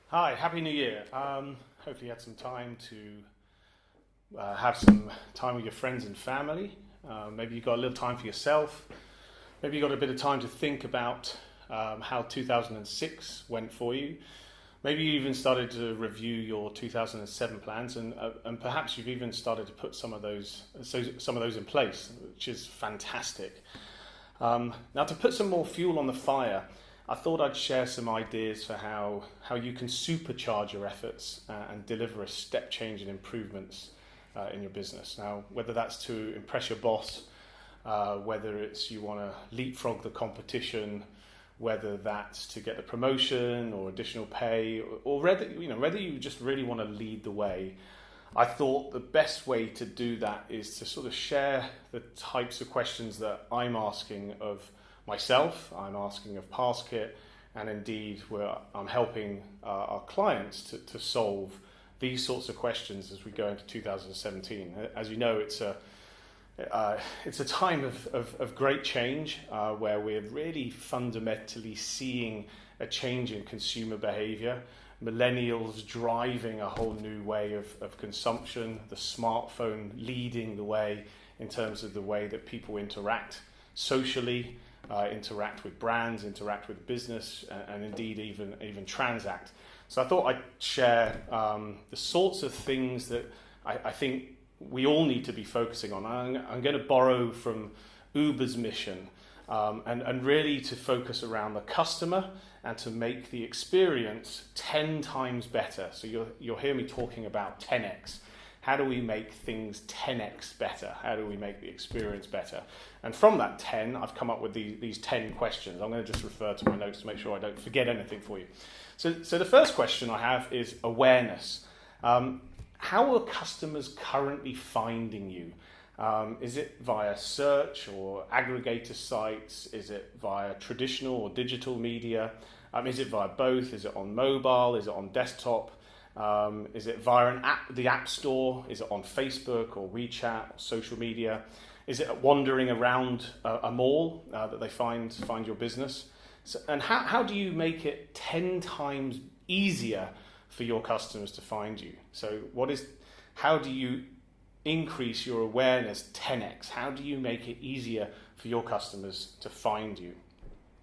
Hi, Happy New Year. Hopefully you had some time to have some time with your friends and family. Maybe you got a little time for yourself. Maybe you got a bit of time to think about how 2006 went for you. Maybe you even started to review your 2007 plans, and perhaps you've even started to put some of those in place, which is fantastic. Now, to put some more fuel on the fire, I thought I'd share some ideas for how you can supercharge your efforts and deliver a step change in improvements in your business. Now, whether that's to impress your boss, whether it's you want to leapfrog the competition, whether that's to get the promotion or additional pay, or whether you just really want to lead the way. I thought the best way to do that is to sort of share the types of questions that I'm asking of myself, I'm asking of PassKit, and indeed where I'm helping our clients to solve these sorts of questions as we go into 2017. As you know, it's a time of great change where we're really fundamentally seeing a change in consumer behavior. Millennials driving a whole new way of consumption, the smartphone leading the way in terms of the way that people interact socially, interact with brands, interact with business, and indeed even transact. So I thought I'd share the sorts of things that I think we all need to be focusing on. I'm going to borrow from Uber's mission and really to focus around the customer and to make the experience 10 times better. So you'll hear me talking about 10x. How do we make things 10x better? How do we make the experience better? And from that 10, I've come up with these 10 questions. I'm going to just refer to my notes to make sure I don't forget anything for you. So the first question I have is awareness. How are customers currently finding you? Is it via search or aggregator sites? Is it via traditional or digital media? Is it via both? Is it on mobile? Is it on desktop? Is it via an app, the App Store? Is it on Facebook or WeChat or social media? Is it wandering around a mall that they find your business? So, and how do you make it 10 times easier for your customers to find you? So how do you increase your awareness 10x? How do you make it easier for your customers to find you?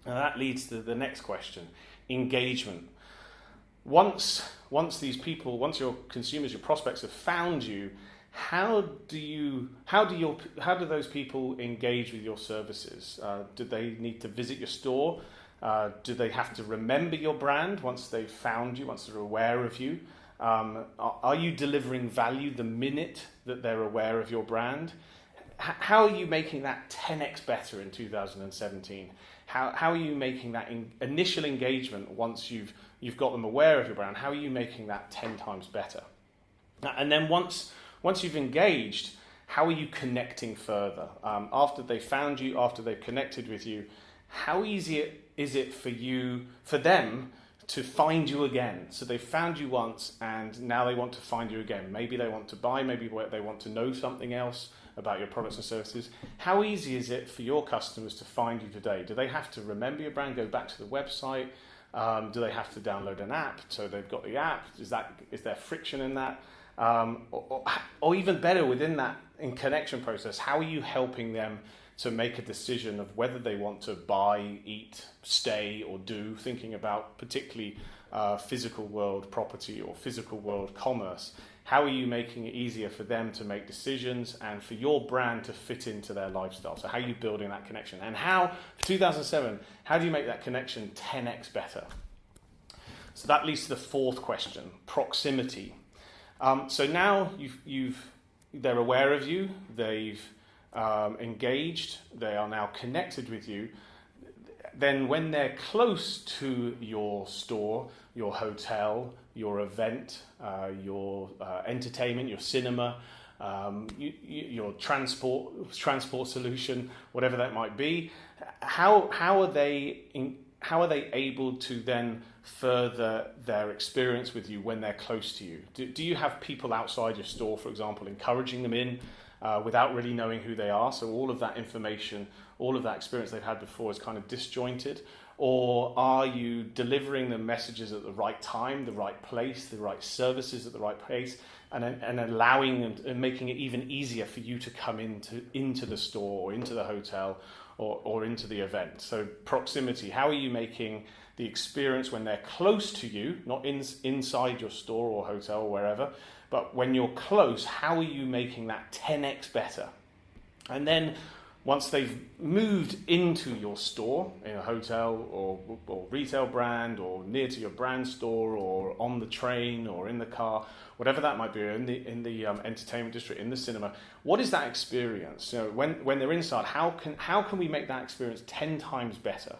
And that leads to the next question, engagement. Once your consumers, your prospects have found you, how do those people engage with your services? Do they need to visit your store? Do they have to remember your brand once they've found you, once they're aware of you? Are you delivering value the minute that they're aware of your brand? How are you making that 10x better in 2017? How are you making that initial engagement once you've got them aware of your brand? How are you making that 10 times better? And then once you've engaged, how are you connecting further? After they found you, after they've connected with you, how easy is it for them to find you again? So they found you once and now they want to find you again. Maybe they want to buy, maybe they want to know something else about your products and services. How easy is it for your customers to find you today? Do they have to remember your brand, go back to the website? Do they have to download an app so they've got the app? Is there friction in that? Or even better, within that in connection process, how are you helping them to make a decision of whether they want to buy, eat, stay, or do, thinking about particularly physical world property or physical world commerce? How are you making it easier for them to make decisions and for your brand to fit into their lifestyle? So how are you building that connection? And for 2007, how do you make that connection 10x better? So that leads to the fourth question, proximity. So now they're aware of you, they've engaged, they are now connected with you. Then when they're close to your store, your hotel, your event, your entertainment, your cinema, your transport solution, whatever that might be, how are they able to then further their experience with you when they're close to you? Do you have people outside your store, for example, encouraging them in without really knowing who they are? So all of that information, all of that experience they've had before is kind of disjointed. Or are you delivering the messages at the right time, the right place, the right services at the right place, and allowing and making it even easier for you to come into the store or into the hotel or into the event? So proximity, how are you making the experience when they're close to you, not inside your store or hotel or wherever, but when you're close, how are you making that 10x better? And then once they've moved into your store, in a hotel or retail brand, or near to your brand store, or on the train, or in the car, whatever that might be, in the entertainment district, in the cinema, what is that experience? You know, when they're inside, how can we make that experience 10 times better?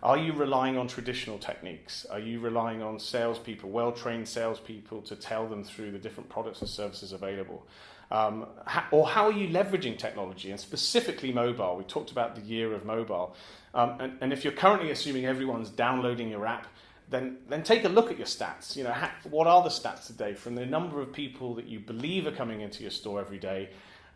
Are you relying on traditional techniques? Are you relying on salespeople, well-trained salespeople, to tell them through the different products and services available? Or how are you leveraging technology, and specifically mobile? We talked about the year of mobile. And if you're currently assuming everyone's downloading your app, then take a look at your stats. You know, what are the stats today from the number of people that you believe are coming into your store every day?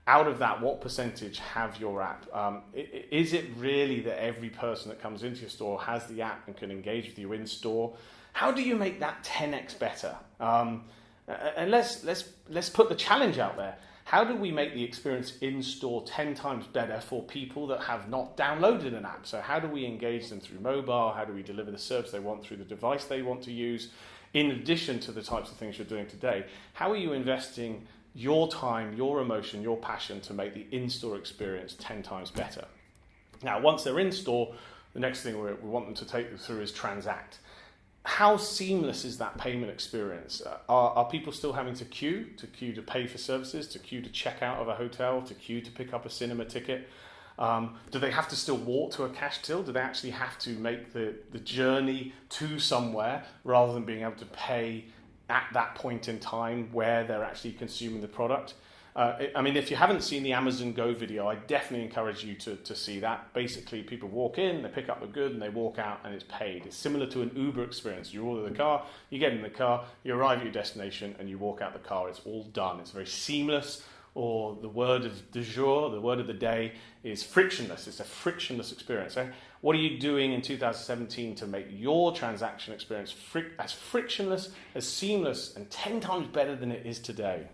Out of that, what percentage have your app? Is it really that every person that comes into your store has the app and can engage with you in store? How do you make that 10x better? And let's put the challenge out there. How do we make the experience in store 10 times better for people that have not downloaded an app? So how do we engage them through mobile? How do we deliver the service they want through the device they want to use? In addition to the types of things you're doing today, how are you investing your time, your emotion, your passion to make the in-store experience 10 times better? Now, once they're in store, the next thing we want them to take them through is transact. How seamless is that payment experience? Are people still having to queue to pay for services, to queue to check out of a hotel, to queue to pick up a cinema ticket? Do they have to still walk to a cash till? Do they actually have to make the journey to somewhere rather than being able to pay at that point in time where they're actually consuming the product? I mean, if you haven't seen the Amazon Go video, I definitely encourage you to see that. Basically, people walk in, they pick up the good, and they walk out, and it's paid. It's similar to an Uber experience. You order the car, you get in the car, you arrive at your destination, and you walk out the car. It's all done. It's very seamless. Or the word of du jour, the word of the day, is frictionless. It's a frictionless experience. What are you doing in 2017 to make your transaction experience as frictionless, as seamless, and 10 times better than it is today?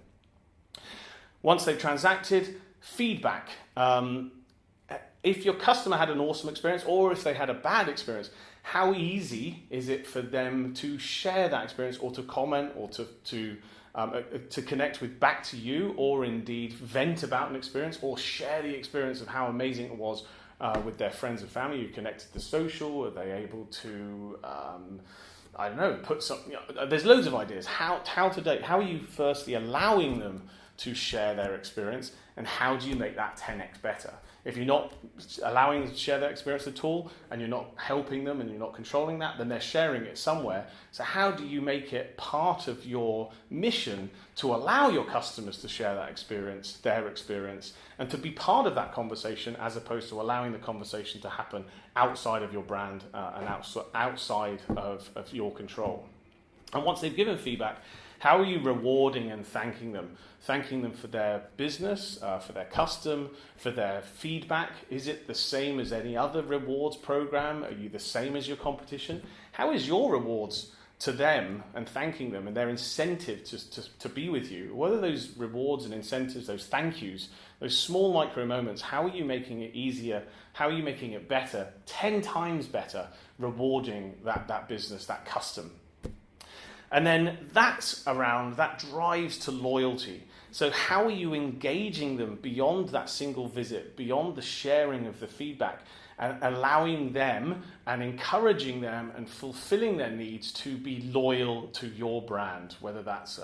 Once they've transacted, feedback. If your customer had an awesome experience, or if they had a bad experience, how easy is it for them to share that experience, or to comment, or to connect with back to you, or indeed vent about an experience, or share the experience of how amazing it was with their friends and family? You connected to social. Are they able to, I don't know, put something? There's loads of ideas. How to date? How are you firstly allowing them to share their experience, and how do you make that 10x better? If you're not allowing them to share their experience at all, and you're not helping them, and you're not controlling that, then they're sharing it somewhere. So how do you make it part of your mission to allow your customers to share that experience, their experience, and to be part of that conversation, as opposed to allowing the conversation to happen outside of your brand and outside of your control? And once they've given feedback, how are you rewarding and thanking them? Thanking them for their business, for their custom, for their feedback? Is it the same as any other rewards program? Are you the same as your competition? How is your rewards to them and thanking them, and their incentive to be with you? What are those rewards and incentives, those thank yous, those small micro moments? How are you making it easier? How are you making it better, 10 times better, rewarding that business, that custom? And then that drives to loyalty. So how are you engaging them beyond that single visit, beyond the sharing of the feedback, and allowing them and encouraging them and fulfilling their needs to be loyal to your brand, whether that's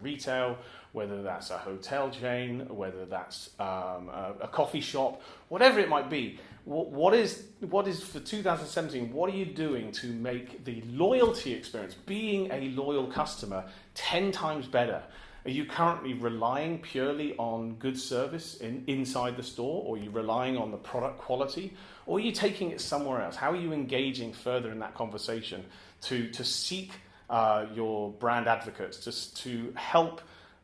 retail, whether that's a hotel chain, whether that's a coffee shop, whatever it might be. What is for 2017, what are you doing to make the loyalty experience, being a loyal customer, 10 times better? Are you currently relying purely on good service inside the store, or are you relying on the product quality, or are you taking it somewhere else? How are you engaging further in that conversation to seek your brand advocates, to help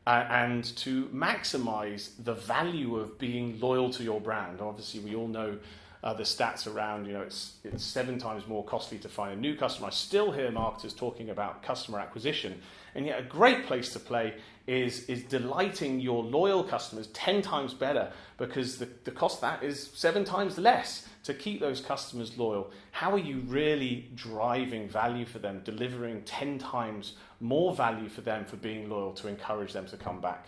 and to maximize the value of being loyal to your brand? Obviously, we all know the stats around, it's 7 times more costly to find a new customer. I still hear marketers talking about customer acquisition, and yet a great place to play is delighting your loyal customers 10 times better, because the cost of that is 7 times less to keep those customers loyal. How are you really driving value for them, delivering 10 times more value for them for being loyal to encourage them to come back?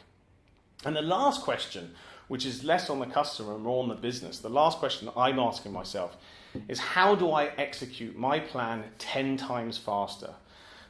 And the last question, which is less on the customer and more on the business, the last question I'm asking myself is, how do I execute my plan 10 times faster?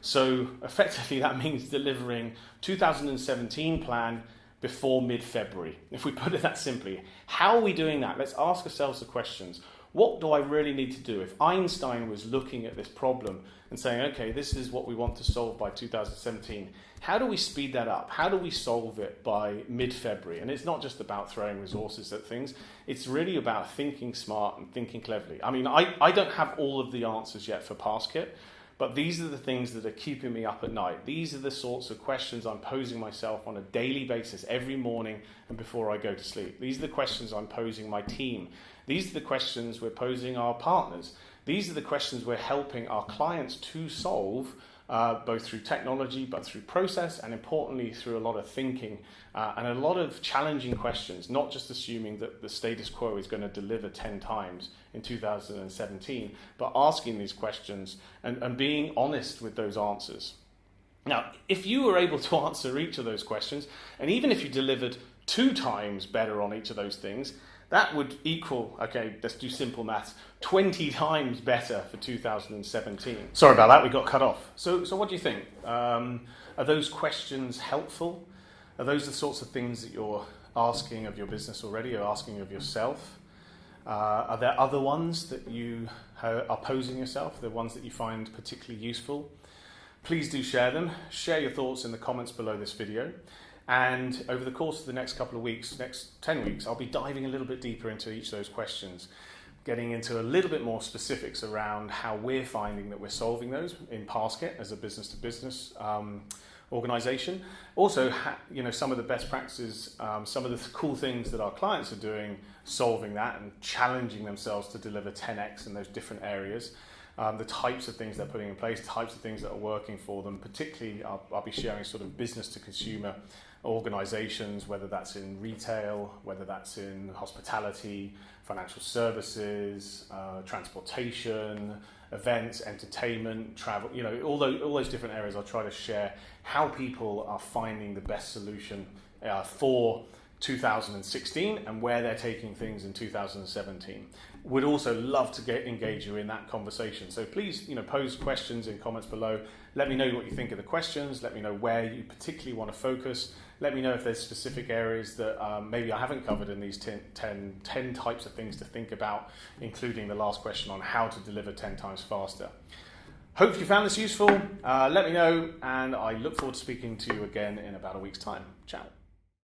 So effectively that means delivering 2017 plan before mid-February. If we put it that simply, how are we doing that? Let's ask ourselves the questions. What do I really need to do? If Einstein was looking at this problem and saying, okay, this is what we want to solve by 2017, how do we speed that up? How do we solve it by mid-February? And it's not just about throwing resources at things. It's really about thinking smart and thinking cleverly. I mean, I don't have all of the answers yet for PassKit, but these are the things that are keeping me up at night. These are the sorts of questions I'm posing myself on a daily basis, every morning and before I go to sleep. These are the questions I'm posing my team. These are the questions we're posing our partners. These are the questions we're helping our clients to solve, both through technology, but through process, and importantly, through a lot of thinking and a lot of challenging questions, not just assuming that the status quo is going to deliver 10 times in 2017, but asking these questions and being honest with those answers. Now, if you were able to answer each of those questions, and even if you delivered 2 times better on each of those things, that would equal, okay, let's do simple maths, 20 times better for 2017. Sorry about that, we got cut off. So what do you think? Are those questions helpful? Are those the sorts of things that you're asking of your business already, or asking of yourself? Are there other ones that you are posing yourself, the ones that you find particularly useful? Please do share them. Share your thoughts in the comments below this video. And over the course of the next couple of weeks, next 10 weeks, I'll be diving a little bit deeper into each of those questions, getting into a little bit more specifics around how we're finding that we're solving those in PassKit as a business-to-business organization. Also, some of the best practices, some of the cool things that our clients are doing, solving that and challenging themselves to deliver 10x in those different areas. The types of things they're putting in place, types of things that are working for them. Particularly, I'll be sharing sort of business-to-consumer organizations, whether that's in retail, whether that's in hospitality, financial services, transportation, events, entertainment, travel, all those different areas. I'll try to share how people are finding the best solution for 2016 and where they're taking things in 2017. Would also love to engage you in that conversation. So please, pose questions in comments below. Let me know what you think of the questions. Let me know where you particularly want to focus. Let me know if there's specific areas that maybe I haven't covered in these 10 types of things to think about, including the last question on how to deliver 10 times faster. Hope you found this useful. Let me know, and I look forward to speaking to you again in about a week's time. Ciao.